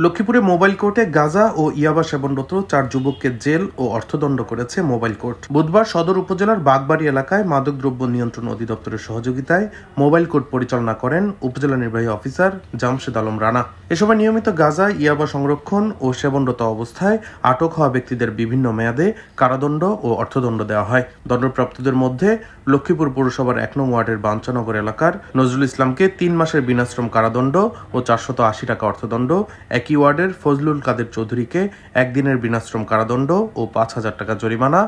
লক্ষ্মীপুরে মোবাইল কোর্টে গাঁজা ও ইয়াবা সেবনরত 4 যুবককে জেল ও অর্থদণ্ড করেছে মোবাইল কোর্ট। বুধবার সদর উপজেলার বাগবাড়ি এলাকায় মাদকদ্রব্য নিয়ন্ত্রণ অধিদপ্তরের সহযোগিতায় মোবাইল কোর্ট পরিচালনা করেন উপজেলা নির্বাহী অফিসার জামশেদ আলম রানা। এ সময় নিয়মিত গাঁজা ইয়াবা সংরক্ষণ ও সেবনরত অবস্থায় আটক হওয়া ব্যক্তিদের বিভিন্ন মেয়াদে কারাদণ্ড ও অর্থদণ্ড দেওয়া হয়। দণ্ডপ্রাপ্তদের মধ্যে লক্ষ্মীপুর পৌরসভার 1 নং ওয়ার্ডের বাঞ্চানগর এলাকার নজরুল ইসলামকে 3 মাসের বিনাশ্রম কারাদণ্ড ও 480 টাকা অর্থদণ্ড, একই ওয়ার্ডের ফজলুল কাদের চৌধুরীকে 1 দিনের বিনাশ্রম কারাদণ্ড ও 5,000 টাকা জরিমানা,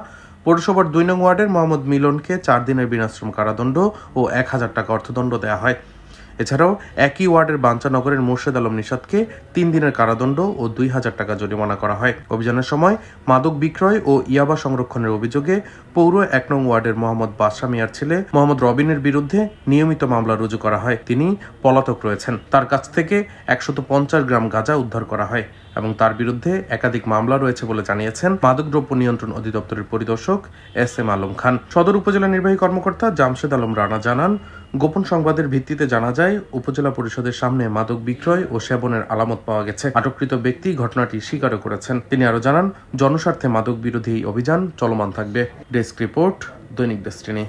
পৌরসভার 2 নং ওয়ার্ডের মোহাম্মদ মিলনকে 4 দিনের বিনাশ্রম কারাদণ্ড ও 1,000 টাকা অর্থদণ্ড দেওয়া হয়। এছাড়াও একই ওয়ার্ডের বাঞ্চানগরের মোর্শেদ আলম নিশাদকে 3 দিনের কারাদণ্ড ও 2,000 টাকা জরিমানা করা হয়। অভিযানের সময় মাদক বিক্রয় ও ইয়াবা সংরক্ষণের অভিযোগে পৌর 1 নং ওয়ার্ডের মোহাম্মদ বাদশা মিয়ার ছেলে মোহাম্মদ রবিনের বিরুদ্ধে নিয়মিত মামলা রুজু করা হয়। তিনি পলাতক রয়েছেন। তার কাছ থেকে 150 গ্রাম গাঁজা উদ্ধার করা হয় এবং তার বিরুদ্ধে একাধিক মামলা রয়েছে বলে জানিয়েছেন মাদকদ্রব্য নিয়ন্ত্রণ অধিদপ্তরের পরিদর্শক SM আলম খান। সদর উপজেলা নির্বাহী কর্মকর্তা জামশেদ আলম রানা জানান, গোপন সংবাদের ভিত্তিতে জানা যায় উপজেলা পরিষদের সামনে মাদক বিক্রয় ও সেবনের আলামত পাওয়া গেছে। আটককৃত ব্যক্তি ঘটনাটি স্বীকারও করেছেন। তিনি আরো জানান, জনস্বার্থে মাদক বিরোধী অভিযান চলমান থাকবে। ডেস্ক রিপোর্ট, দৈনিক ডেস্টিনি।